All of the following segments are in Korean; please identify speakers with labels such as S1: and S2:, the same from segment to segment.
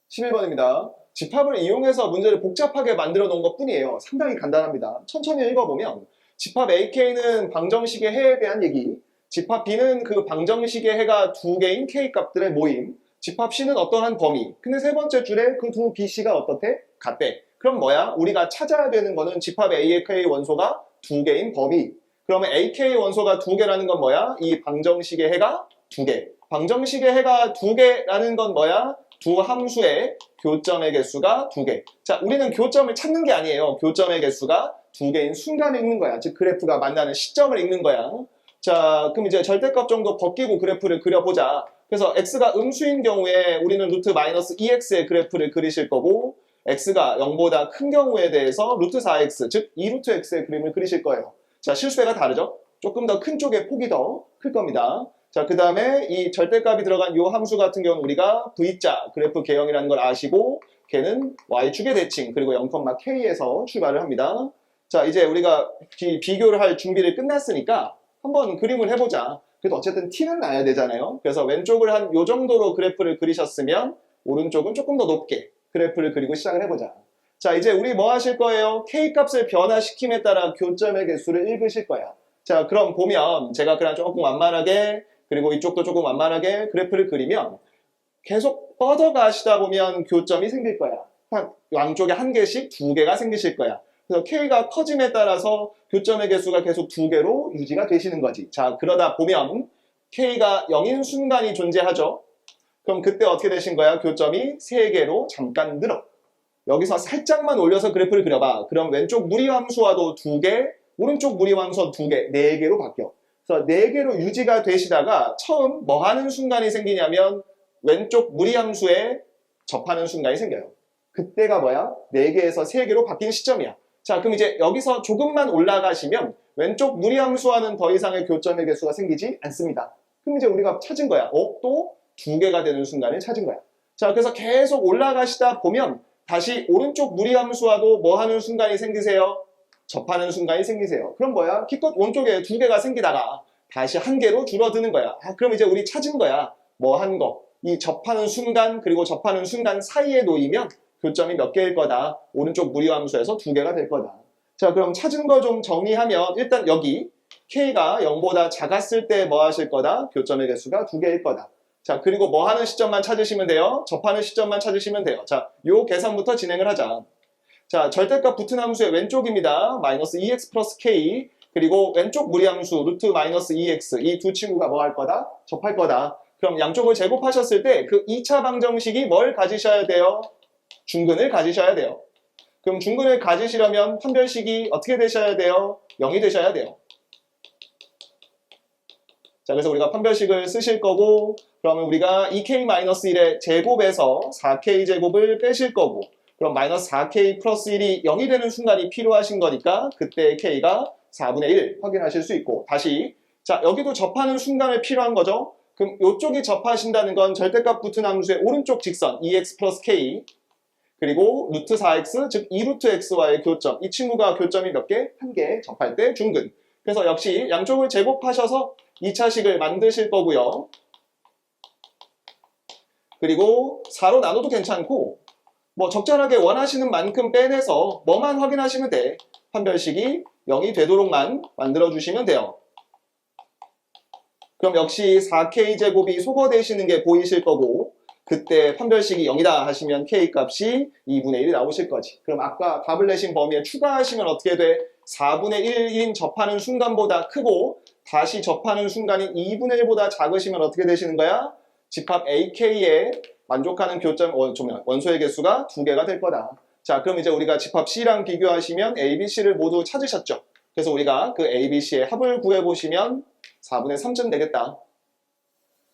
S1: 11번입니다. 집합을 이용해서 문제를 복잡하게 만들어 놓은 것 뿐이에요. 상당히 간단합니다. 천천히 읽어보면 집합 AK는 방정식의 해에 대한 얘기, 집합 B는 그 방정식의 해가 두 개인 K 값들의 모임, 집합 C는 어떠한 범위. 근데 세 번째 줄에 그 두 BC가 어떻대? 같대. 그럼 뭐야? 우리가 찾아야 되는 거는 집합 AK 원소가 두 개인 범위. 그러면 AK 원소가 두 개라는 건 뭐야? 이 방정식의 해가 두 개. 방정식의 해가 두 개라는 건 뭐야? 두 함수의 교점의 개수가 두 개. 자, 우리는 교점을 찾는 게 아니에요. 교점의 개수가 두 개인 순간을 읽는 거야. 즉, 그래프가 만나는 시점을 읽는 거야. 자, 그럼 이제 절대값 정도 벗기고 그래프를 그려보자. 그래서 x가 음수인 경우에 우리는 루트 마이너스 2x의 그래프를 그리실 거고, x가 0보다 큰 경우에 대해서 루트 4x, 즉 2루트 x의 그림을 그리실 거예요. 자, 실수배가 다르죠? 조금 더 큰 쪽의 폭이 더 클 겁니다. 자, 그 다음에 이 절대값이 들어간 이 함수 같은 경우는 우리가 V자 그래프 개형이라는 걸 아시고 걔는 Y축의 대칭 그리고 0,K에서 출발을 합니다. 자, 이제 우리가 비교를 할 준비를 끝났으니까 한번 그림을 해보자. 그래도 어쨌든 T는 나야 되잖아요. 그래서 왼쪽을 한 요 정도로 그래프를 그리셨으면 오른쪽은 조금 더 높게 그래프를 그리고 시작을 해보자. 자, 이제 우리 뭐 하실 거예요? K값을 변화시킴에 따라 교점의 개수를 읽으실 거야. 자, 그럼 보면 제가 그냥 조금 완만하게 그리고 이쪽도 조금 완만하게 그래프를 그리면 계속 뻗어가시다 보면 교점이 생길 거야. 양쪽에 한 개씩 두 개가 생기실 거야. 그래서 K가 커짐에 따라서 교점의 개수가 계속 두 개로 유지가 되시는 거지. 자, 그러다 보면 K가 0인 순간이 존재하죠. 그럼 그때 어떻게 되신 거야? 교점이 3개로 잠깐 늘어. 여기서 살짝만 올려서 그래프를 그려봐. 그럼 왼쪽 무리함수와도 2개, 오른쪽 무리함수와 2개, 4개로 바뀌어. 그래서 4개로 유지가 되시다가 처음 뭐 하는 순간이 생기냐면 왼쪽 무리함수에 접하는 순간이 생겨요. 그때가 뭐야? 4개에서 3개로 바뀐 시점이야. 자, 그럼 이제 여기서 조금만 올라가시면 왼쪽 무리함수와는 더 이상의 교점의 개수가 생기지 않습니다. 그럼 이제 우리가 찾은 거야. 또 2개가 되는 순간을 찾은 거야. 자, 그래서 계속 올라가시다 보면 다시 오른쪽 무리함수와도 뭐 하는 순간이 생기세요? 접하는 순간이 생기세요. 그럼 뭐야? 기껏 오른쪽에 2개가 생기다가 다시 1개로 줄어드는 거야. 그럼 이제 우리 찾은 거야. 뭐 한 거. 이 접하는 순간 그리고 접하는 순간 사이에 놓이면 교점이 몇 개일 거다. 오른쪽 무리함수에서 2개가 될 거다. 자, 그럼 찾은 거 좀 정리하면 일단 여기 K가 0보다 작았을 때 뭐 하실 거다? 교점의 개수가 2개일 거다. 자, 그리고 뭐 하는 시점만 찾으시면 돼요? 접하는 시점만 찾으시면 돼요. 자, 요 계산부터 진행을 하자. 자, 절대값 붙은 함수의 왼쪽입니다. 마이너스 2x 플러스 k 그리고 왼쪽 무리함수 루트 마이너스 2x 이 두 친구가 뭐 할 거다? 접할 거다. 그럼 양쪽을 제곱하셨을 때 그 2차 방정식이 뭘 가지셔야 돼요? 중근을 가지셔야 돼요. 그럼 중근을 가지시려면 판별식이 어떻게 되셔야 돼요? 0이 되셔야 돼요. 자, 그래서 우리가 판별식을 쓰실 거고 그러면 우리가 2k-1의 제곱에서 4k 제곱을 빼실 거고 그럼 마이너스 4k 플러스 1이 0이 되는 순간이 필요하신 거니까 그때 k가 4분의 1 확인하실 수 있고 다시 자 여기도 접하는 순간에 필요한 거죠. 그럼 이쪽이 접하신다는 건 절대값 붙은 함수의 오른쪽 직선 2x 플러스 k 그리고 루트 4x 즉 2루트 x와의 교점 이 친구가 교점이 몇 개? 1개 접할 때 중근. 그래서 역시 양쪽을 제곱하셔서 2차식을 만드실 거고요. 그리고 4로 나눠도 괜찮고 뭐 적절하게 원하시는 만큼 빼내서 뭐만 확인하시면 돼. 판별식이 0이 되도록만 만들어주시면 돼요. 그럼 역시 4k제곱이 소거되시는 게 보이실 거고 그때 판별식이 0이다 하시면 k값이 2분의 1이 나오실 거지. 그럼 아까 답을 내신 범위에 추가하시면 어떻게 돼? 4분의 1인 접하는 순간보다 크고 다시 접하는 순간이 2분의 1보다 작으시면 어떻게 되시는 거야? 집합 AK에 만족하는 교점 원소의 개수가 2개가 될 거다. 자, 그럼 이제 우리가 집합 C랑 비교하시면 A, B, C를 모두 찾으셨죠? 그래서 우리가 그 A, B, C의 합을 구해보시면 4분의 3쯤 되겠다.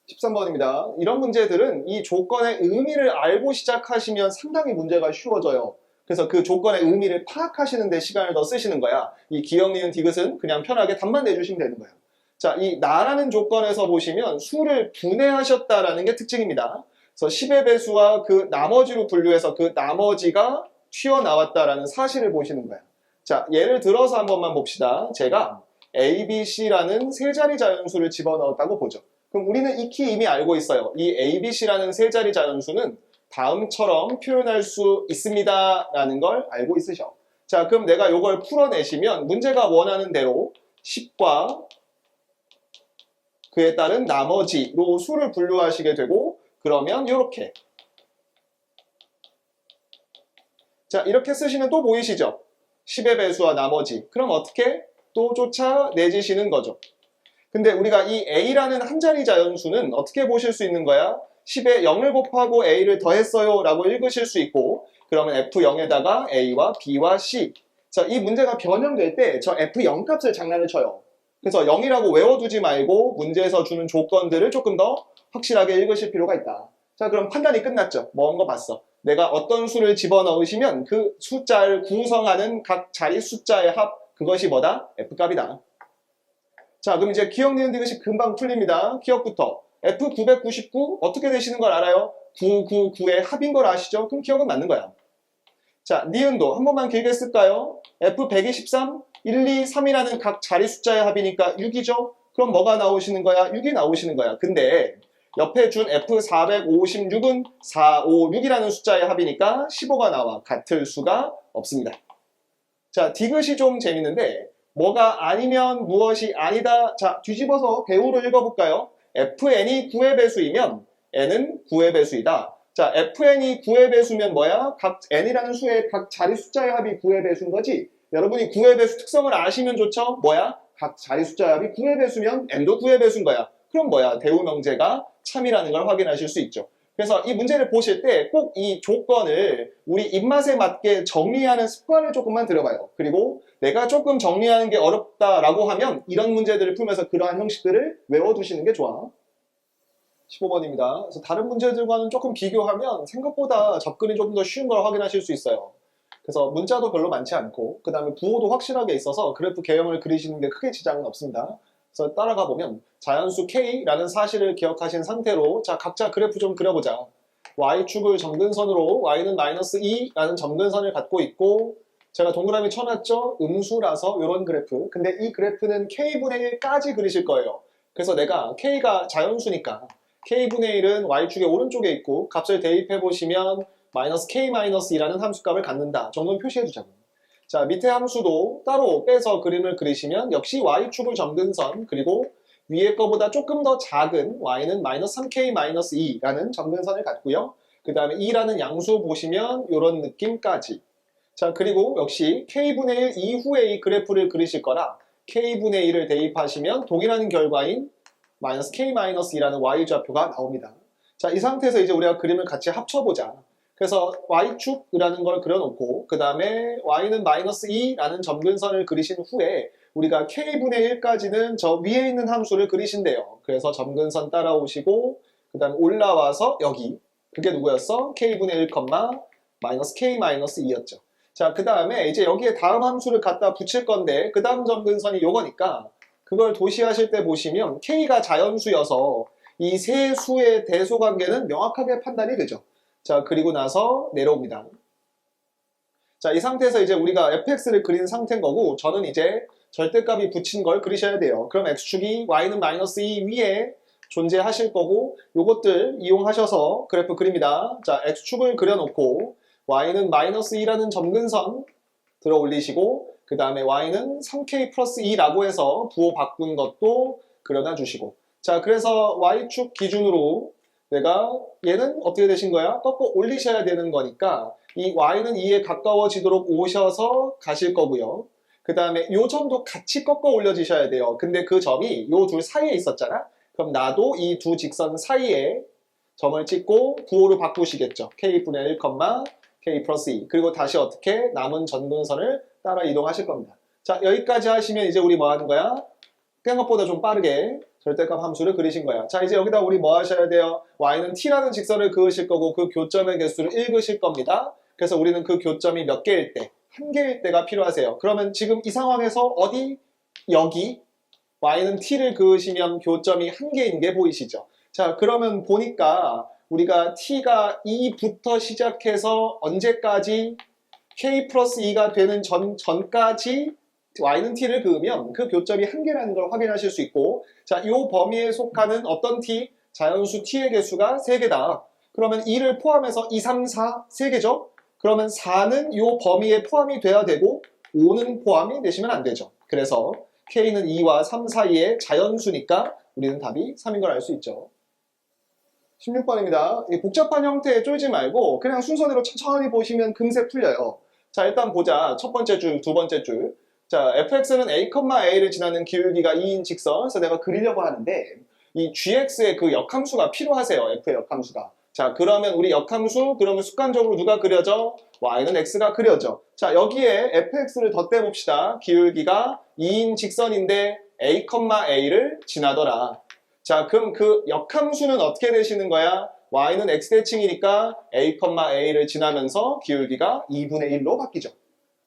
S1: 13번입니다. 이런 문제들은 이 조건의 의미를 알고 시작하시면 상당히 문제가 쉬워져요. 그래서 그 조건의 의미를 파악하시는 데 시간을 더 쓰시는 거야. 이 기억, 니은, 디귿은 그냥 편하게 답만 내주시면 되는 거예요. 자, 이 나라는 조건에서 보시면 수를 분해하셨다라는 게 특징입니다. 그래서 10의 배수와 그 나머지로 분류해서 그 나머지가 튀어나왔다라는 사실을 보시는 거예요. 자, 예를 들어서 한 번만 봅시다. 제가 A, B, C라는 세 자리 자연수를 집어넣었다고 보죠. 그럼 우리는 익히 이미 알고 있어요. 이 A, B, C라는 세 자리 자연수는 다음처럼 표현할 수 있습니다 라는 걸 알고 있으셔. 자, 그럼 내가 이걸 풀어내시면 문제가 원하는 대로 10과 그에 따른 나머지로 수를 분류하시게 되고, 그러면 이렇게. 자, 이렇게 쓰시면 또 보이시죠? 10의 배수와 나머지. 그럼 어떻게? 또 쫓아내지시는 거죠. 근데 우리가 이 a라는 한 자리 자연수는 어떻게 보실 수 있는 거야? 10에 0을 곱하고 a를 더했어요 라고 읽으실 수 있고, 그러면 f0에다가 a와 b와 c. 자, 이 문제가 변형될 때 저 f0 값을 장난을 쳐요. 그래서 0이라고 외워두지 말고 문제에서 주는 조건들을 조금 더 확실하게 읽으실 필요가 있다. 자, 그럼 판단이 끝났죠. 뭔 거 봤어. 내가 어떤 수를 집어넣으시면 그 숫자를 구성하는 각 자리 숫자의 합, 그것이 뭐다? F값이다. 자, 그럼 이제 기억, 니은, 디귿이 금방 풀립니다. 기억부터. F999 어떻게 되시는 걸 알아요? 999의 합인 걸 아시죠? 그럼 기억은 맞는 거야. 자, 니은도 한 번만 길게 쓸까요? F123, 1, 2, 3이라는 각 자리 숫자의 합이니까 6이죠? 그럼 뭐가 나오시는 거야? 6이 나오시는 거야. 근데 옆에 준 F456은 4, 5, 6이라는 숫자의 합이니까 15가 나와. 같을 수가 없습니다. 자, 디귿이 좀 재밌는데 뭐가 아니면 무엇이 아니다. 자, 뒤집어서 배우로 읽어볼까요? fn이 9의 배수이면 n은 9의 배수이다. 자, fn이 9의 배수면 뭐야? 각 n이라는 수의 각 자리 숫자의 합이 9의 배수인 거지? 여러분이 9의 배수 특성을 아시면 좋죠? 뭐야? 각 자리 숫자의 합이 9의 배수면 n도 9의 배수인 거야. 그럼 뭐야? 대우명제가 참이라는 걸 확인하실 수 있죠. 그래서 이 문제를 보실 때 꼭 이 조건을 우리 입맛에 맞게 정리하는 습관을 조금만 들여봐요. 그리고 내가 조금 정리하는 게 어렵다라고 하면 이런 문제들을 풀면서 그러한 형식들을 외워두시는 게 좋아. 15번입니다. 그래서 다른 문제들과는 조금 비교하면 생각보다 접근이 조금 더 쉬운 걸 확인하실 수 있어요. 그래서 문자도 별로 많지 않고 그 다음에 부호도 확실하게 있어서 그래프 개형을 그리시는 데 크게 지장은 없습니다. 그래서 따라가 보면 자연수 K라는 사실을 기억하신 상태로 자, 각자 그래프 좀 그려보자. Y축을 점근선으로 Y는 마이너스 2라는 점근선을 갖고 있고 제가 동그라미 쳐놨죠? 음수라서 이런 그래프. 근데 이 그래프는 K분의 1까지 그리실 거예요. 그래서 내가 K가 자연수니까 K분의 1은 Y축의 오른쪽에 있고 값을 대입해보시면 마이너스 K-2라는 함수값을 갖는다 정도는 표시해두자고. 자, 밑에 함수도 따로 빼서 그림을 그리시면 역시 Y축을 점근선 그리고 위에 거보다 조금 더 작은 Y는 마이너스 3K-2라는 점근선을 갖고요. 그 다음에 2라는 양수 보시면 이런 느낌까지. 자, 그리고 역시 K분의 1 이후에 이 그래프를 그리실 거라 K분의 1을 대입하시면 동일한 결과인 마이너스 K-2라는 Y좌표가 나옵니다. 자, 이 상태에서 이제 우리가 그림을 같이 합쳐보자. 그래서 Y축이라는 걸 그려놓고 그 다음에 Y는 마이너스 2라는 점근선을 그리신 후에 우리가 K분의 1까지는 저 위에 있는 함수를 그리신대요. 그래서 점근선 따라오시고 그 다음에 올라와서 여기 그게 누구였어? K분의 1, 마이너스 K-2였죠. 자, 그 다음에 이제 여기에 다음 함수를 갖다 붙일 건데 그 다음 점근선이 요거니까 그걸 도시하실 때 보시면 K가 자연수여서 이 세 수의 대소관계는 명확하게 판단이 되죠. 자, 그리고 나서 내려옵니다. 자, 이 상태에서 이제 우리가 fx를 그린 상태인 거고 저는 이제 절대값이 붙인 걸 그리셔야 돼요. 그럼 x축이 y는 마이너스 2 위에 존재하실 거고 요것들 이용하셔서 그래프 그립니다. 자, x축을 그려놓고 y는 마이너스 2라는 점근선 들어 올리시고 그 다음에 y는 3k 플러스 2라고 해서 부호 바꾼 것도 그려놔 주시고 자, 그래서 y축 기준으로 내가 얘는 어떻게 되신 거야? 꺾어 올리셔야 되는 거니까 이 y는 2에 가까워지도록 오셔서 가실 거고요. 그 다음에 요 점도 같이 꺾어 올려지셔야 돼요. 근데 그 점이 요 둘 사이에 있었잖아? 그럼 나도 이 두 직선 사이에 점을 찍고 부호를 바꾸시겠죠. k분의 1, k 플러스 2 그리고 다시 어떻게 남은 점근선을 따라 이동하실 겁니다. 자, 여기까지 하시면 이제 우리 뭐 하는 거야? 생각보다 좀 빠르게 절대값 함수를 그리신 거야. 자, 이제 여기다 우리 뭐 하셔야 돼요? y는 t라는 직선을 그으실 거고 그 교점의 개수를 읽으실 겁니다. 그래서 우리는 그 교점이 몇 개일 때? 한 개일 때가 필요하세요. 그러면 지금 이 상황에서 어디? 여기 y는 t를 그으시면 교점이 한 개인 게 보이시죠? 자, 그러면 보니까 우리가 t가 2부터 시작해서 언제까지 k 플러스 2가 되는 전까지 y는 t를 그으면 그 교점이 한 개라는 걸 확인하실 수 있고 자, 이 범위에 속하는 어떤 t? 자연수 t의 개수가 3개다. 그러면 2를 포함해서 2, 3, 4, 3개죠? 그러면 4는 이 범위에 포함이 돼야 되고 5는 포함이 되시면 안 되죠. 그래서 K는 2와 3 사이의 자연수니까 우리는 답이 3인 걸 알 수 있죠. 16번입니다. 이 복잡한 형태에 쫄지 말고 그냥 순서대로 천천히 보시면 금세 풀려요. 자, 일단 보자. 첫 번째 줄, 두 번째 줄. 자, fx는 a, a를 지나는 기울기가 2인 직선. 그래서 내가 그리려고 하는데 이 gx의 그 역함수가 필요하세요. f의 역함수가. 자, 그러면 우리 역함수, 그러면 습관적으로 누가 그려져? y는 x가 그려져. 자, 여기에 fx를 덧대봅시다. 기울기가 2인 직선인데 a, a를 지나더라. 자, 그럼 그 역함수는 어떻게 되시는 거야? y는 x대칭이니까 a, a를 지나면서 기울기가 2분의 1로 바뀌죠.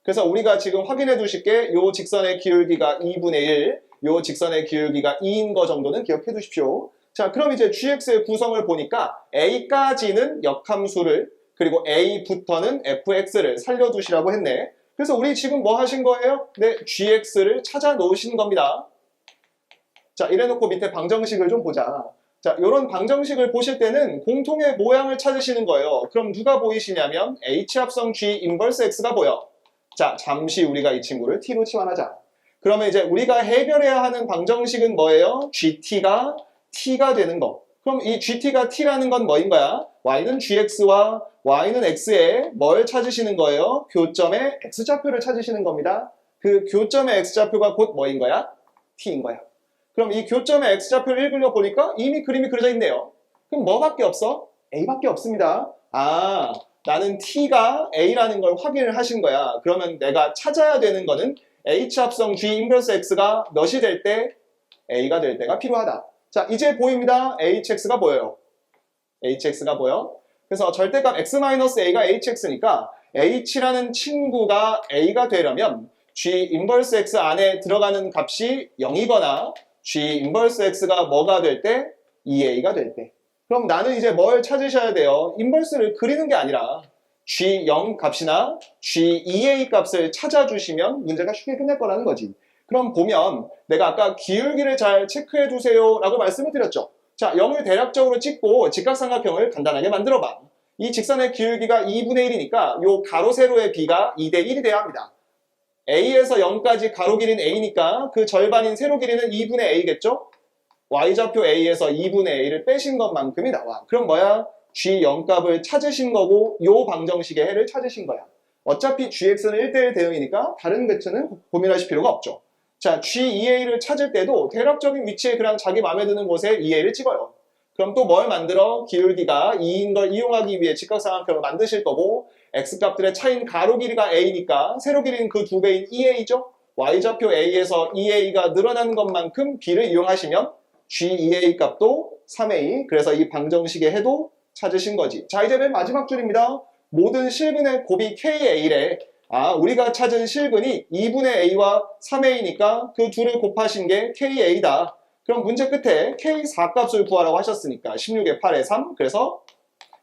S1: 그래서 우리가 지금 확인해 두실 게 요 직선의 기울기가 2분의 1, 요 직선의 기울기가 2인 거 정도는 기억해 두십시오. 자, 그럼 이제 gx의 구성을 보니까 a까지는 역함수를, 그리고 a부터는 fx를 살려두시라고 했네. 그래서 우리 지금 뭐 하신 거예요? 네, gx를 찾아 놓으신 겁니다. 자, 이래놓고 밑에 방정식을 좀 보자. 자, 이런 방정식을 보실 때는 공통의 모양을 찾으시는 거예요. 그럼 누가 보이시냐면 H합성 G 인버스 X가 보여. 자, 잠시 우리가 이 친구를 T로 치환하자. 그러면 이제 우리가 해결해야 하는 방정식은 뭐예요? GT가 T가 되는 거. 그럼 이 GT가 T라는 건 뭐인 거야? Y는 GX와 Y는 X에 뭘 찾으시는 거예요? 교점의 X좌표를 찾으시는 겁니다. 그 교점의 X좌표가 곧 뭐인 거야? T인 거야. 그럼 이 교점의 X좌표를 읽으려 보니까 이미 그림이 그려져 있네요. 그럼 뭐밖에 없어? A밖에 없습니다. 아, 나는 T가 A라는 걸 확인을 하신 거야. 그러면 내가 찾아야 되는 거는 H합성 G 인버스 X가 몇이 될 때 A가 될 때가 필요하다. 자, 이제 보입니다. HX가 보여요. HX가 보여. 그래서 절대값 X-A가 HX니까 H라는 친구가 A가 되려면 G 인버스 X 안에 들어가는 값이 0이거나 G 인버스 X가 뭐가 될 때? 2A가 될 때. 그럼 나는 이제 뭘 찾으셔야 돼요? 인버스를 그리는 게 아니라 G0 값이나 G2A 값을 찾아주시면 문제가 쉽게 끝날 거라는 거지. 그럼 보면 내가 아까 기울기를 잘 체크해 두세요 라고 말씀을 드렸죠. 자, 0을 대략적으로 찍고 직각삼각형을 간단하게 만들어봐. 이 직선의 기울기가 2분의 1이니까 요 가로 세로의 비가 2대 1이 돼야 합니다. A에서 0까지 가로 길이는 A니까 그 절반인 세로 길이는 2분의 A겠죠? Y좌표 A에서 2분의 A를 빼신 것만큼이 나와. 그럼 뭐야? G0 값을 찾으신 거고 요 방정식의 해를 찾으신 거야. 어차피 GX는 1대1 대응이니까 다른 배치는 고민하실 필요가 없죠. 자, G2A를 찾을 때도 대략적인 위치에 그냥 자기 마음에 드는 곳에 2A를 찍어요. 그럼 또 뭘 만들어? 기울기가 2인 걸 이용하기 위해 직각삼각형을 만드실 거고 X값들의 차인 가로 길이가 A니까 세로 길이는 그 두 배인 2A죠? Y좌표 A에서 2A가 늘어나는 것만큼 B를 이용하시면 G2A 값도 3A. 그래서 이 방정식의 해도 찾으신 거지. 자, 이제 맨 마지막 줄입니다. 모든 실근의 곱이 KA래. 아, 우리가 찾은 실근이 2분의 A와 3A니까 그 둘을 곱하신 게 KA다. 그럼 문제 끝에 K4 값을 구하라고 하셨으니까 16에 8에 3. 그래서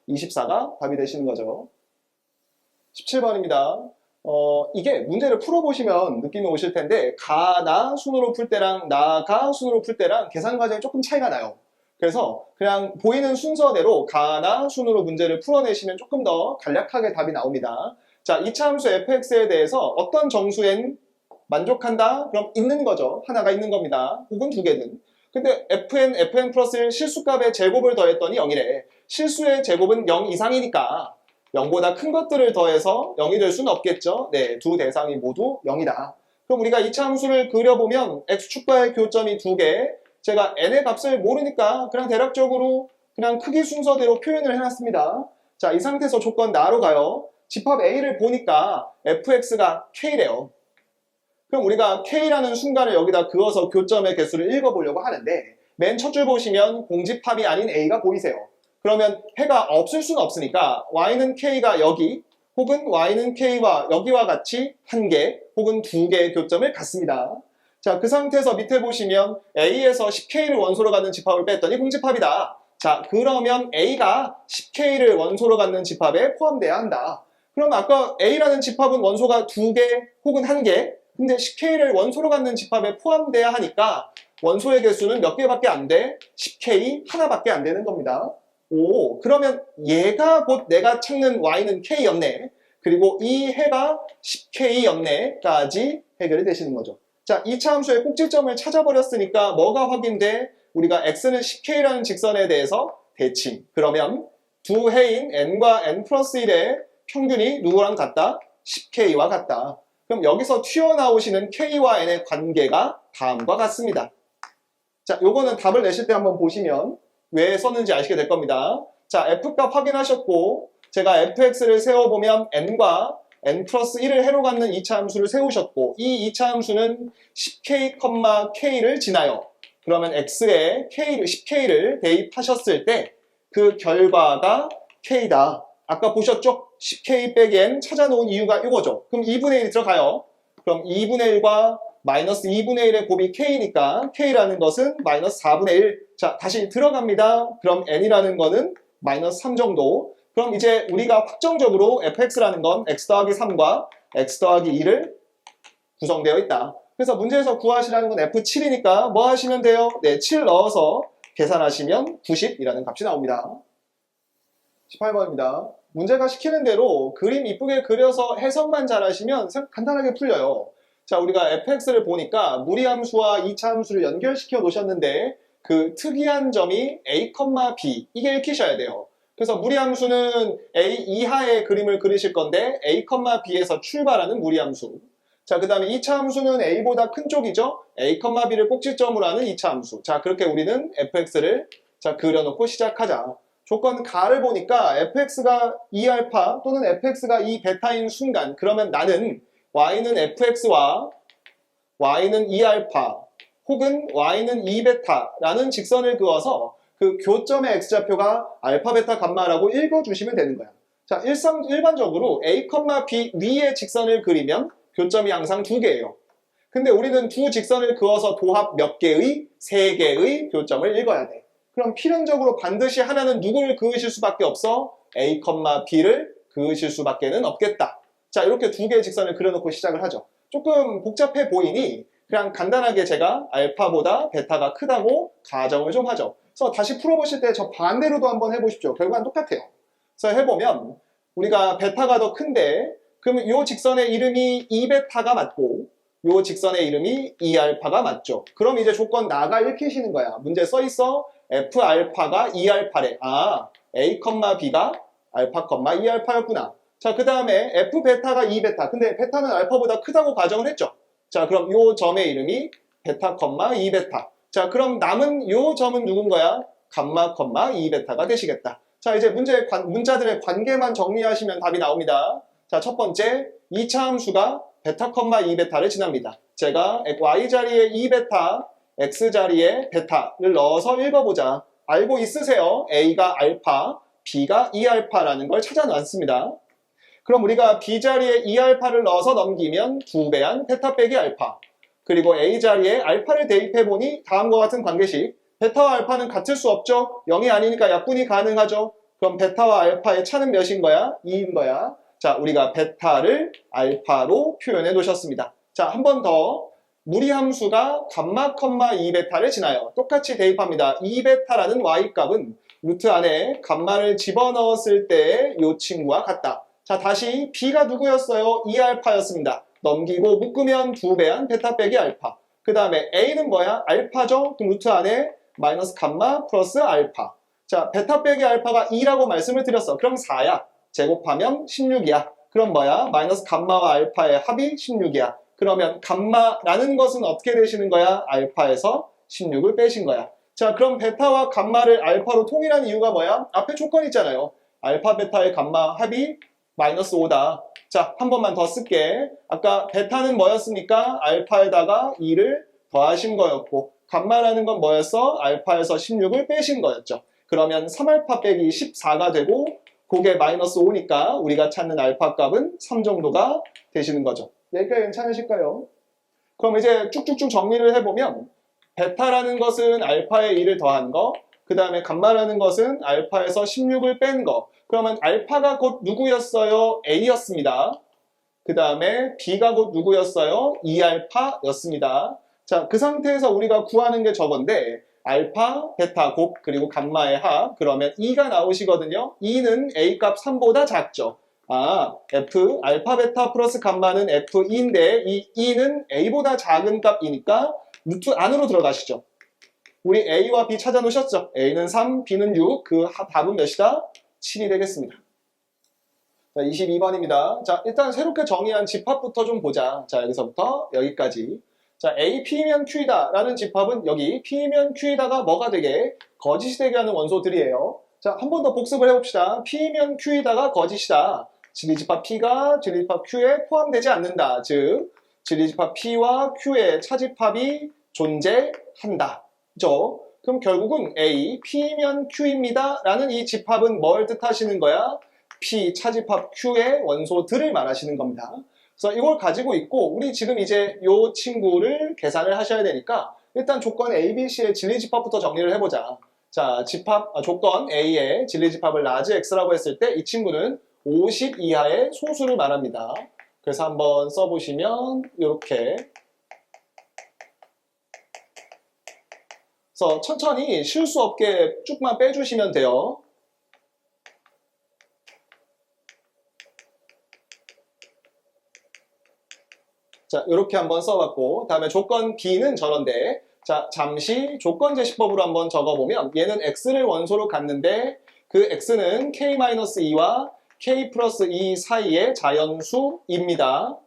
S1: 24가 답이 되시는 거죠. 17번입니다. 이게 문제를 풀어보시면 느낌이 오실 텐데 가나 순으로 풀 때랑 나가 순으로 풀 때랑 계산 과정이 조금 차이가 나요. 그래서 그냥 보이는 순서대로 가나 순으로 문제를 풀어내시면 조금 더 간략하게 답이 나옵니다. 자, 이차함수 fx에 대해서 어떤 정수엔 만족한다? 그럼 있는 거죠. 하나가 있는 겁니다. 혹은 두 개든. 근데 fn 플러스 1 실수값의 제곱을 더했더니 0이래. 실수의 제곱은 0 이상이니까 0보다 큰 것들을 더해서 0이 될 수는 없겠죠. 네, 두 대상이 모두 0이다. 그럼 우리가 이차함수를 그려보면 x축과의 교점이 두 개. 제가 n의 값을 모르니까 그냥 대략적으로 그냥 크기 순서대로 표현을 해놨습니다. 자, 이 상태에서 조건 나로 가요. 집합 A를 보니까 fx가 k래요. 그럼 우리가 k라는 순간을 여기다 그어서 교점의 개수를 읽어보려고 하는데 맨 첫 줄 보시면 공집합이 아닌 A가 보이세요. 그러면 해가 없을 수는 없으니까 y는 k가 여기 혹은 y는 k와 여기와 같이 한 개 혹은 두 개의 교점을 갖습니다. 자, 그 상태에서 밑에 보시면 A에서 10K를 원소로 갖는 집합을 뺐더니 공집합이다. 자, 그러면 A가 10K를 원소로 갖는 집합에 포함돼야 한다. 그럼 아까 A라는 집합은 원소가 두 개 혹은 한 개, 근데 10K를 원소로 갖는 집합에 포함돼야 하니까 원소의 개수는 몇 개밖에 안 돼? 10K 하나밖에 안 되는 겁니다. 오, 그러면 얘가 곧 내가 찾는 y는 k였네. 그리고 이 해가 10k였네까지 해결이 되시는 거죠. 자, 2차 함수의 꼭지점을 찾아버렸으니까 뭐가 확인돼? 우리가 x는 10k라는 직선에 대해서 대칭. 그러면 두 해인 n과 n 플러스 1의 평균이 누구랑 같다? 10k와 같다. 그럼 여기서 튀어나오시는 k와 n의 관계가 다음과 같습니다. 자, 요거는 답을 내실 때 한번 보시면 왜 썼는지 아시게 될 겁니다. 자, f값 확인하셨고 제가 fx를 세워보면 n과 n 플러스 1을 해로 갖는 2차 함수를 세우셨고 이 2차 함수는 10k, k를 지나요. 그러면 x에 k를, 10k를 대입하셨을 때 그 결과가 k다. 아까 보셨죠? 10k 빼기 n 찾아놓은 이유가 이거죠. 그럼 2분의 1이 들어가요. 그럼 2분의 1과 마이너스 2분의 1의 곱이 k니까 k라는 것은 마이너스 4분의 1. 자, 다시 들어갑니다. 그럼 n이라는 거는 마이너스 3 정도. 그럼 이제 우리가 확정적으로 fx라는 건 x 더하기 3과 x 더하기 2를 구성되어 있다. 그래서 문제에서 구하시라는 건 f7이니까 뭐 하시면 돼요? 네, 7 넣어서 계산하시면 90이라는 값이 나옵니다. 18번입니다. 문제가 시키는 대로 그림 이쁘게 그려서 해석만 잘하시면 간단하게 풀려요. 자, 우리가 fx를 보니까 무리함수와 2차 함수를 연결시켜 놓으셨는데 그 특이한 점이 a, b 이게 읽히셔야 돼요. 그래서 무리함수는 a 이하의 그림을 그리실 건데 a, b에서 출발하는 무리함수. 자, 그 다음에 2차 함수는 a보다 큰 쪽이죠. a, b를 꼭지점으로 하는 2차 함수. 자, 그렇게 우리는 fx를 자 그려놓고 시작하자. 조건 가를 보니까 fx가 2알파 또는 fx가 2베타인 순간 그러면 나는 y는 fx와 y는 2알파 혹은 y는 2베타라는 직선을 그어서 그 교점의 x좌표가 알파, 베타, 감마라고 읽어주시면 되는 거야. 자, 일반적으로 a, b 위에 직선을 그리면 교점이 항상 2개예요. 근데 우리는 두 직선을 그어서 도합 몇 개의? 3개의 교점을 읽어야 돼. 그럼 필연적으로 반드시 하나는 누구를 그으실 수밖에 없어? a, b를 그으실 수밖에는 없겠다. 자, 이렇게 두 개의 직선을 그려놓고 시작을 하죠. 조금 복잡해 보이니 그냥 간단하게 제가 알파보다 베타가 크다고 가정을 좀 하죠. 그래서 다시 풀어보실 때 저 반대로도 한번 해보십시오. 결과는 똑같아요. 그래서 해보면 우리가 베타가 더 큰데 그러면 이 직선의 이름이 2베타가 맞고 이 직선의 이름이 2알파가 맞죠. 그럼 이제 조건 나가 읽히시는 거야. 문제 써있어. F알파가 2알파래. 아, A, B가 알파, 2알파였구나. 자, 그 다음에 F베타가 2베타. 근데 베타는 알파보다 크다고 가정을 했죠. 자, 그럼 요 점의 이름이 베타, 2베타. 자, 그럼 남은 요 점은 누군 거야? 감마, 2베타가 되시겠다. 자, 이제 문자들의 관계만 정리하시면 답이 나옵니다. 자, 첫 번째, 2차 함수가 베타, 2베타를 지납니다. 제가 y 자리에 2베타, x 자리에 베타를 넣어서 읽어보자. 알고 있으세요? a가 알파, b가 2알파라는 걸 찾아놨습니다. 그럼 우리가 b 자리에 2알파를 넣어서 넘기면 2배한 베타 빼기 알파. 그리고 a 자리에 알파를 대입해보니 다음과 같은 관계식. 베타와 알파는 같을 수 없죠? 0이 아니니까 약분이 가능하죠? 그럼 베타와 알파의 차는 몇인 거야? 2인 거야. 자, 우리가 베타를 알파로 표현해 놓으셨습니다. 자, 한 번 더. 무리함수가 감마, 2베타를 지나요. 똑같이 대입합니다. 2베타라는 y값은 루트 안에 감마를 집어넣었을 때 이 친구와 같다. 자, 다시 b가 누구였어요? 2알파였습니다. 넘기고 묶으면 2배한 베타 빼기 알파. 그 다음에 a는 뭐야? 알파죠? 그럼 루트 안에 마이너스 감마 플러스 알파. 자, 베타 빼기 알파가 2라고 말씀을 드렸어. 그럼 4야. 제곱하면 16이야. 그럼 뭐야? 마이너스 감마와 알파의 합이 16이야. 그러면 감마라는 것은 어떻게 되시는 거야? 알파에서 16을 빼신 거야. 자, 그럼 베타와 감마를 알파로 통일한 이유가 뭐야? 앞에 조건 있잖아요. 알파, 베타의 감마 합이 마이너스 5다. 자, 한 번만 더 쓸게. 아까 베타는 뭐였습니까? 알파에다가 2를 더하신 거였고 감마라는 건 뭐였어? 알파에서 16을 빼신 거였죠. 그러면 3알파 빼기 14가 되고 그게 마이너스 5니까 우리가 찾는 알파 값은 3 정도가 되시는 거죠. 여기까지 괜찮으실까요? 그럼 이제 쭉쭉쭉 정리를 해보면 베타라는 것은 알파에 2를 더한 거, 그 다음에 감마라는 것은 알파에서 16을 뺀 거. 그러면 알파가 곧 누구였어요? A였습니다. 그 다음에 B가 곧 누구였어요? 2알파였습니다. 자, 그 상태에서 우리가 구하는 게 저건데 알파, 베타 곱, 그리고 감마의 합. 그러면 2가 나오시거든요. 2는 A 값 3보다 작죠. F, 알파, 베타 플러스 감마는 F2인데 이 2는 A보다 작은 값이니까 루트 안으로 들어가시죠. 우리 A와 B 찾아 놓으셨죠? A는 3, B는 6. 그 답은 몇이다? 7이 되겠습니다. 자, 22번입니다. 자, 일단 새롭게 정의한 집합부터 좀 보자. 자, 여기서부터 여기까지. 자, A, P면 Q이다 라는 집합은 여기 P면 Q이다가 뭐가 되게? 거짓이 되게 하는 원소들이에요. 자, 한 번 더 복습을 해봅시다. P면 Q이다가 거짓이다. 진리집합 P가 진리집합 Q에 포함되지 않는다. 즉, 진리집합 P와 Q의 차집합이 존재한다. 그죠? 그럼 결국은 A, P면 Q입니다 라는 이 집합은 뭘 뜻하시는 거야? P 차집합 Q의 원소들을 말하시는 겁니다. 그래서 이걸 가지고 있고 우리 지금 이제 이 친구를 계산을 하셔야 되니까 일단 조건 A, B, C의 진리집합부터 정리를 해보자. 자, 조건 A의 진리집합을 라지 X라고 했을 때 이 친구는 50 이하의 소수를 말합니다. 그래서 한번 써보시면 이렇게 그래서 천천히 실수 없게 쭉만 빼주시면 돼요. 자, 이렇게 한번 써봤고 다음에 조건 B는 저런데 자, 잠시 조건 제시법으로 한번 적어보면 얘는 X를 원소로 갖는데 그 X는 K-2와 K 플러스 2 사이의 자연수입니다.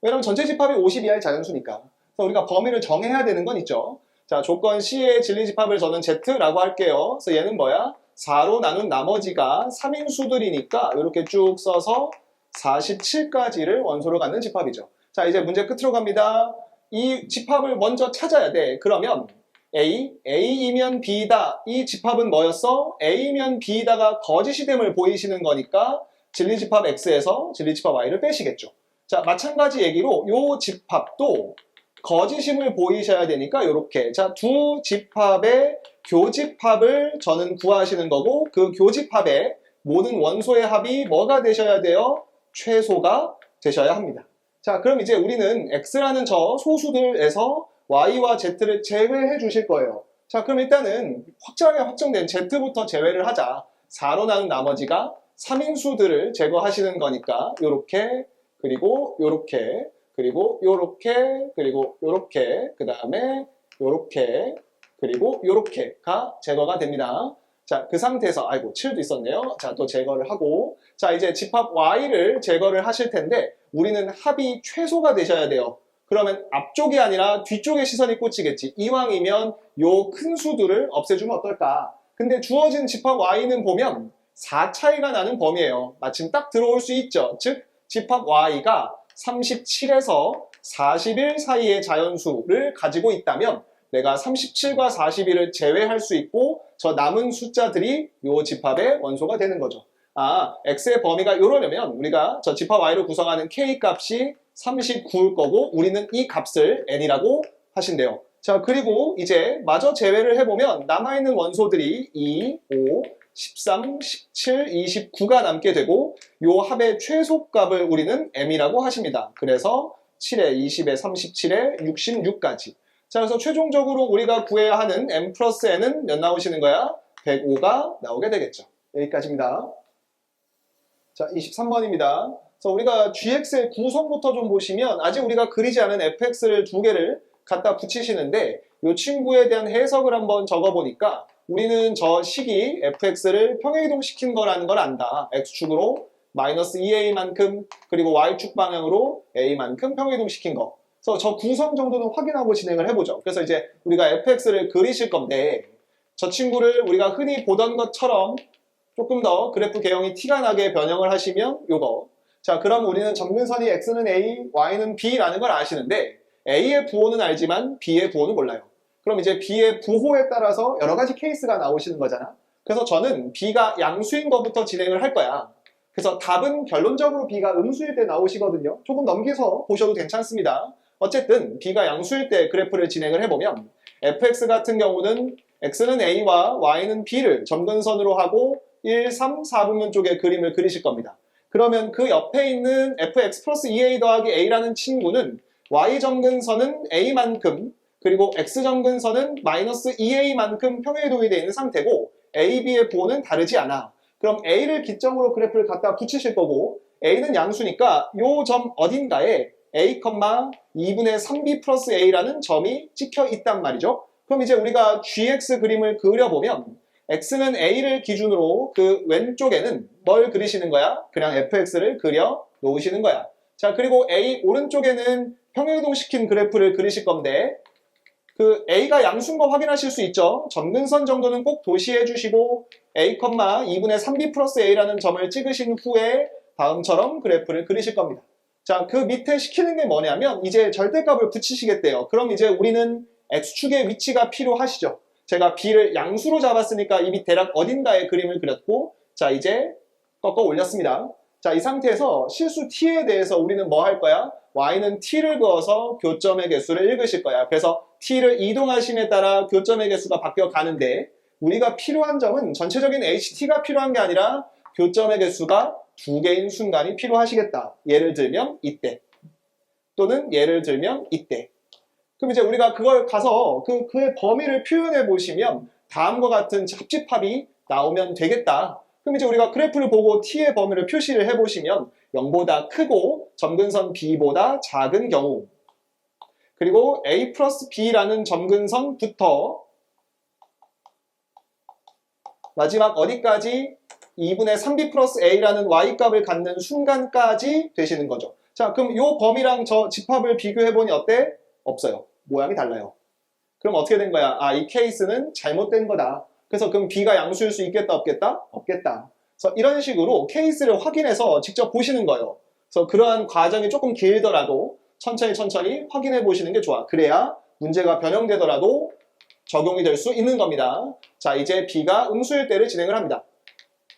S1: 왜냐면 전체 집합이 50 이하의 자연수니까. 그래서 우리가 범위를 정해야 되는 건 있죠. 자, 조건 C의 진리집합을 저는 Z라고 할게요. 그래서 얘는 뭐야? 4로 나눈 나머지가 3인수들이니까 이렇게 쭉 써서 47까지를 원소로 갖는 집합이죠. 자, 이제 문제 끝으로 갑니다. 이 집합을 먼저 찾아야 돼. 그러면 A이면 B다. 이 집합은 뭐였어? A면 B다가 거짓이 됨을 보이시는 거니까 진리집합 X에서 진리집합 Y를 빼시겠죠. 자, 마찬가지 얘기로 이 집합도 거짓임을 보이셔야 되니까 이렇게 자, 두 집합의 교집합을 저는 구하시는 거고 그 교집합의 모든 원소의 합이 뭐가 되셔야 돼요? 최소가 되셔야 합니다. 자, 그럼 이제 우리는 X라는 저 소수들에서 Y와 Z를 제외해 주실 거예요. 자, 그럼 일단은 확실하게 확정된 Z부터 제외를 하자. 4로 나눈 나머지가 3인수들을 제거하시는 거니까 요렇게 그리고 요렇게 그리고 요렇게 그리고 요렇게 그 다음에 요렇게 그리고 요렇게가 제거가 됩니다. 자, 그 상태에서 아이고 7도 있었네요. 자, 또 제거를 하고 자, 이제 집합 Y를 제거를 하실 텐데 우리는 합이 최소가 되셔야 돼요. 그러면 앞쪽이 아니라 뒤쪽에 시선이 꽂히겠지. 이왕이면 요 큰 수들을 없애주면 어떨까? 근데 주어진 집합 Y는 보면 4 차이가 나는 범위예요. 마침 딱 들어올 수 있죠. 즉 집합 Y가 37에서 41 사이의 자연수를 가지고 있다면 내가 37과 41을 제외할 수 있고 저 남은 숫자들이 요 집합의 원소가 되는 거죠. X의 범위가 이러려면 우리가 저 집합 Y를 구성하는 K 값이 39일 거고 우리는 이 값을 N이라고 하신대요. 자, 그리고 이제 마저 제외를 해보면 남아있는 원소들이 2, 5, 13, 17, 29가 남게 되고 요 합의 최소값을 우리는 M이라고 하십니다. 그래서 7에 20에 37에 66까지. 자, 그래서 최종적으로 우리가 구해야 하는 M 플러스 N은 몇 나오시는 거야? 105가 나오게 되겠죠. 여기까지입니다. 자, 23번입니다. 그래서 우리가 GX의 구성부터 좀 보시면 아직 우리가 그리지 않은 FX를 두 개를 갖다 붙이시는데 이 친구에 대한 해석을 한번 적어보니까 우리는 저 식이 fx를 평행이동시킨 거라는 걸 안다. x축으로 마이너스 2a만큼 그리고 y축 방향으로 a만큼 평행이동시킨 거. 그래서 저 구성 정도는 확인하고 진행을 해보죠. 그래서 이제 우리가 fx를 그리실 건데 저 친구를 우리가 흔히 보던 것처럼 조금 더 그래프 개형이 티가 나게 변형을 하시면 요거. 자, 그럼 우리는 점근선이 x는 a, y는 b라는 걸 아시는데 a의 부호는 알지만 b의 부호는 몰라요. 그럼 이제 B의 부호에 따라서 여러 가지 케이스가 나오시는 거잖아. 그래서 저는 B가 양수인 것부터 진행을 할 거야. 그래서 답은 결론적으로 B가 음수일 때 나오시거든요. 조금 넘겨서 보셔도 괜찮습니다. 어쨌든 B가 양수일 때 그래프를 진행을 해보면 fx 같은 경우는 x는 a와 y는 b를 점근선으로 하고 1, 3, 4분면 쪽에 그림을 그리실 겁니다. 그러면 그 옆에 있는 fx 플러스 2a 더하기 a라는 친구는 y 점근선은 a만큼 그리고 x점근선은 마이너스 2a만큼 평행이동이 되어 있는 상태고 a, b의 보호는 다르지 않아. 그럼 a를 기점으로 그래프를 갖다 붙이실 거고 a는 양수니까 요 점 어딘가에 a, 2분의 3b 플러스 a라는 점이 찍혀 있단 말이죠. 그럼 이제 우리가 gx 그림을 그려보면 x는 a를 기준으로 그 왼쪽에는 뭘 그리시는 거야? 그냥 fx를 그려 놓으시는 거야. 자, 그리고 a 오른쪽에는 평행이동 시킨 그래프를 그리실 건데 그 a가 양수인 거 확인하실 수 있죠. 점근선 정도는 꼭 도시해 주시고 a, 2분의 3b 플러스 a라는 점을 찍으신 후에 다음처럼 그래프를 그리실 겁니다. 자, 그 밑에 시키는 게 뭐냐면 이제 절대값을 붙이시겠대요. 그럼 이제 우리는 x축의 위치가 필요하시죠. 제가 b를 양수로 잡았으니까 이 밑 대략 어딘가에 그림을 그렸고 자, 이제 꺾어 올렸습니다. 자, 이 상태에서 실수 t에 대해서 우리는 뭐 할 거야? y는 t를 그어서 교점의 개수를 읽으실 거야. 그래서 t를 이동하심에 따라 교점의 개수가 바뀌어 가는데 우리가 필요한 점은 전체적인 ht가 필요한 게 아니라 교점의 개수가 2개인 순간이 필요하시겠다. 예를 들면 이때 또는 예를 들면 이때. 그럼 이제 우리가 그걸 가서 그의 범위를 표현해 보시면 다음과 같은 합집합이 나오면 되겠다. 그럼 이제 우리가 그래프를 보고 t의 범위를 표시를 해보시면 0보다 크고 점근선 b보다 작은 경우 그리고 a 플러스 b라는 점근선부터 마지막 어디까지 2분의 3b 플러스 a라는 y값을 갖는 순간까지 되시는 거죠. 자, 그럼 이 범위랑 저 집합을 비교해보니 어때? 없어요. 모양이 달라요. 그럼 어떻게 된 거야? 아, 이 케이스는 잘못된 거다. 그래서 그럼 b가 양수일 수 있겠다, 없겠다? 없겠다. 그래서 이런 식으로 케이스를 확인해서 직접 보시는 거예요. 그래서 그러한 과정이 조금 길더라도 천천히 확인해 보시는 게 좋아. 그래야 문제가 변형되더라도 적용이 될 수 있는 겁니다. 자, 이제 b가 음수일 때를 진행을 합니다.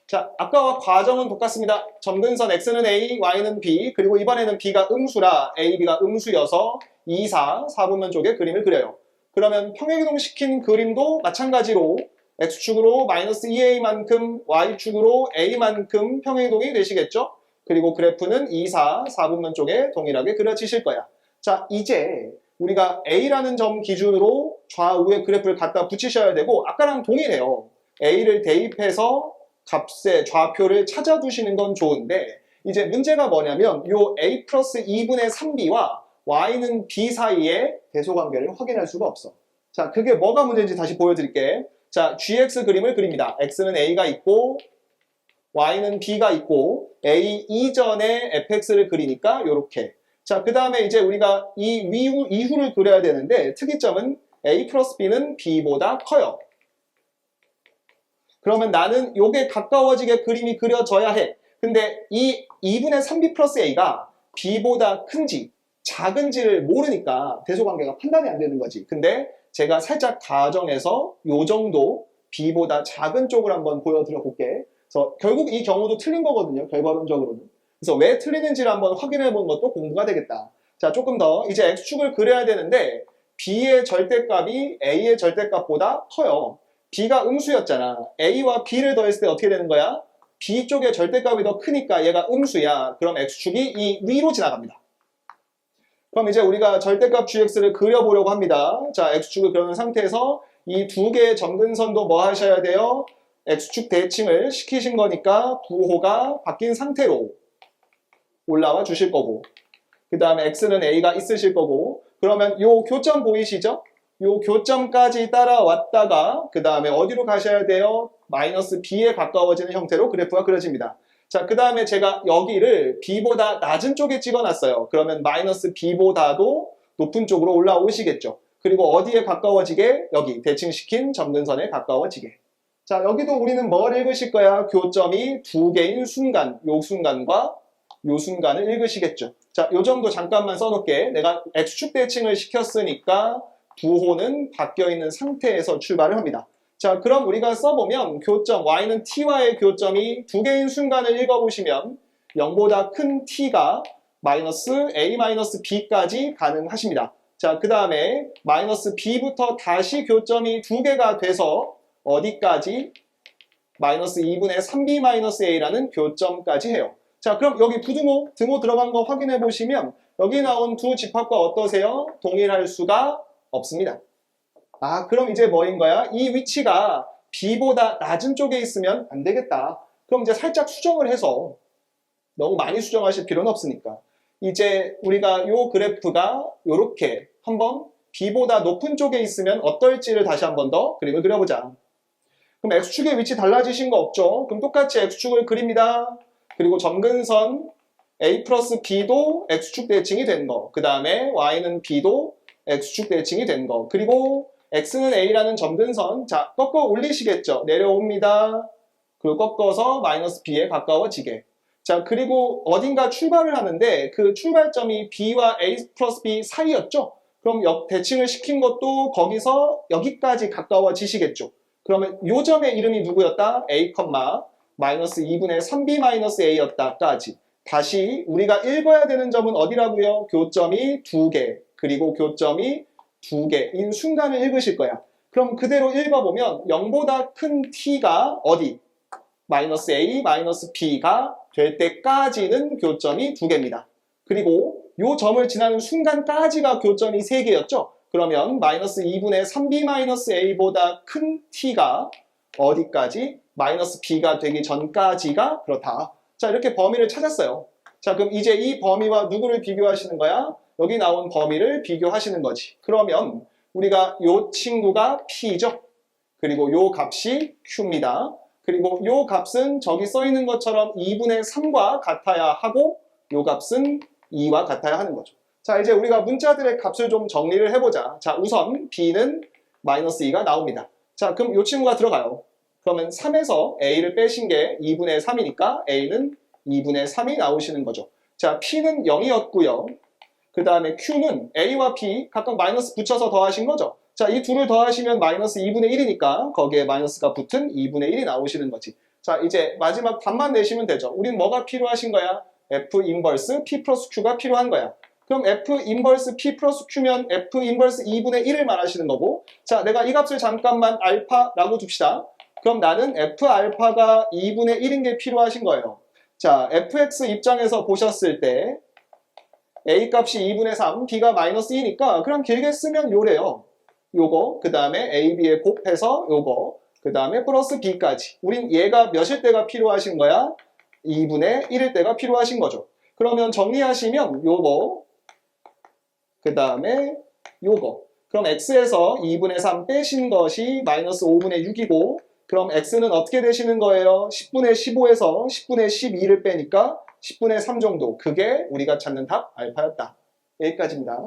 S1: 자, 아까와 과정은 똑같습니다. 점근선 x는 a, y는 b, 그리고 이번에는 b가 음수라 a, b가 음수여서 2, 4분면 쪽에 그림을 그려요. 그러면 평행이동 시킨 그림도 마찬가지로 x축으로 마이너스 2a만큼, y축으로 a만큼 평행이동이 되시겠죠? 그리고 그래프는 2, 4분면 쪽에 동일하게 그려지실 거야. 자, 이제 우리가 a라는 점 기준으로 좌우에 그래프를 갖다 붙이셔야 되고 아까랑 동일해요. a를 대입해서 값의 좌표를 찾아두시는 건 좋은데 이제 문제가 뭐냐면 요 a 플러스 2분의 3b와 y는 b 사이의 대소관계를 확인할 수가 없어. 자, 그게 뭐가 문제인지 다시 보여드릴게. 자, gx 그림을 그립니다. x는 a가 있고 y는 b가 있고 a 이전에 fx를 그리니까 요렇게. 자, 그 다음에 이제 우리가 이 이후를 그려야 되는데 특이점은 a 플러스 b는 b보다 커요. 그러면 나는 요게 가까워지게 그림이 그려져야 해. 근데 이 2분의 3b 플러스 a가 b보다 큰지 작은지를 모르니까 대소관계가 판단이 안 되는 거지. 근데 제가 살짝 가정해서 요 정도 b보다 작은 쪽을 한번 보여드려 볼게. 그래서 결국 이 경우도 틀린 거거든요. 결과론적으로는. 그래서 왜 틀리는지를 한번 확인해 보는 것도 공부가 되겠다. 자, 조금 더 이제 x축을 그려야 되는데 b의 절대값이 a의 절대값보다 커요. b가 음수였잖아. a와 b를 더했을 때 어떻게 되는 거야? b 쪽의 절대값이 더 크니까 얘가 음수야. 그럼 x축이 이 위로 지나갑니다. 그럼 이제 우리가 절대값 gx를 그려보려고 합니다. 자, x축을 그려놓은 상태에서 이 두 개의 점근선도 뭐 하셔야 돼요? x축 대칭을 시키신 거니까 부호가 바뀐 상태로 올라와 주실 거고 그 다음에 x는 a가 있으실 거고 그러면 요 교점 보이시죠? 요 교점까지 따라왔다가 그 다음에 어디로 가셔야 돼요? 마이너스 b에 가까워지는 형태로 그래프가 그려집니다. 자, 그 다음에 제가 여기를 b보다 낮은 쪽에 찍어놨어요. 그러면 마이너스 b보다도 높은 쪽으로 올라오시겠죠. 그리고 어디에 가까워지게? 여기 대칭시킨 점근선에 가까워지게. 자, 여기도 우리는 뭘 읽으실 거야? 교점이 두 개인 순간, 요 순간과 요 순간을 읽으시겠죠. 자, 요 정도 잠깐만 써놓을게. 내가 x축 대칭을 시켰으니까 부호는 바뀌어 있는 상태에서 출발을 합니다. 자, 그럼 우리가 써보면 교점 y는 t와의 교점이 두 개인 순간을 읽어보시면 0보다 큰 t가 마이너스 a 마이너스 b까지 가능하십니다. 자, 그 다음에 마이너스 b부터 다시 교점이 두 개가 돼서 어디까지? 마이너스 2분의 3b 마이너스 a라는 교점까지 해요. 자, 그럼 여기 부등호, 등호 들어간 거 확인해 보시면 여기 나온 두 집합과 어떠세요? 동일할 수가 없습니다. 아, 그럼 이제 뭐인 거야? 이 위치가 B보다 낮은 쪽에 있으면 안 되겠다. 그럼 이제 살짝 수정을 해서 너무 많이 수정하실 필요는 없으니까 이제 우리가 요 그래프가 요렇게 한번 B보다 높은 쪽에 있으면 어떨지를 다시 한 번 더 그림을 그려보자. 그럼 X축의 위치 달라지신 거 없죠? 그럼 똑같이 X축을 그립니다. 그리고 점근선 A 플러스 B도 X축 대칭이 된 거. 그 다음에 Y는 B도 X축 대칭이 된 거. 그리고 X는 A라는 점근선. 자, 꺾어 올리시겠죠? 내려옵니다. 그리고 꺾어서 마이너스 B에 가까워지게. 자, 그리고 어딘가 출발을 하는데 그 출발점이 B와 A 플러스 B 사이였죠? 그럼 대칭을 시킨 것도 거기서 여기까지 가까워지시겠죠? 그러면 요 점의 이름이 누구였다? A, 마이너스 2분의 3B 마이너스 A였다까지. 다시 우리가 읽어야 되는 점은 어디라고요? 교점이 2개, 그리고 교점이 2개인 순간을 읽으실 거야. 그럼 그대로 읽어보면 0보다 큰 T가 어디? 마이너스 A, 마이너스 B가 될 때까지는 교점이 2개입니다. 그리고 요 점을 지나는 순간까지가 교점이 3개였죠? 그러면 마이너스 2분의 3B 마이너스 A보다 큰 T가 어디까지? 마이너스 B가 되기 전까지가 그렇다. 자, 이렇게 범위를 찾았어요. 자, 그럼 이제 이 범위와 누구를 비교하시는 거야? 여기 나온 범위를 비교하시는 거지. 그러면 우리가 요 친구가 P죠? 그리고 요 값이 Q입니다. 그리고 요 값은 저기 써 있는 것처럼 2분의 3과 같아야 하고 요 값은 2와 같아야 하는 거죠. 자, 이제 우리가 문자들의 값을 좀 정리를 해보자. 자, 우선 B는 마이너스 2가 나옵니다. 자, 그럼 요 친구가 들어가요. 그러면 3에서 A를 빼신 게 2분의 3이니까 A는 2분의 3이 나오시는 거죠. 자, P는 0이었고요. 그 다음에 Q는 A와 B 각각 마이너스 붙여서 더하신 거죠. 자, 이 둘을 더하시면 마이너스 2분의 1이니까 거기에 마이너스가 붙은 2분의 1이 나오시는 거지. 자, 이제 마지막 답만 내시면 되죠. 우린 뭐가 필요하신 거야? F 인버스 P 플러스 Q가 필요한 거야. 그럼 F 인버스 P 플러스 Q면 F 인버스 2분의 1을 말하시는 거고, 자, 내가 이 값을 잠깐만 알파라고 둡시다. 그럼 나는 F 알파가 2분의 1인 게 필요하신 거예요. 자, fx 입장에서 보셨을 때 a 값이 2분의 3, b가 마이너스 2니까 그럼 길게 쓰면 요래요. 요거, 그 다음에 a, b에 곱해서 요거, 그 다음에 플러스 b까지. 우린 얘가 몇일 때가 필요하신 거야? 2분의 1일 때가 필요하신 거죠. 그러면 정리하시면 요거, 그 다음에 요거. 그럼 x에서 2분의 3 빼신 것이 마이너스 5분의 6이고, 그럼 x는 어떻게 되시는 거예요? 10분의 15에서 10분의 12를 빼니까 10분의 3 정도. 그게 우리가 찾는 답 알파였다. 여기까지입니다.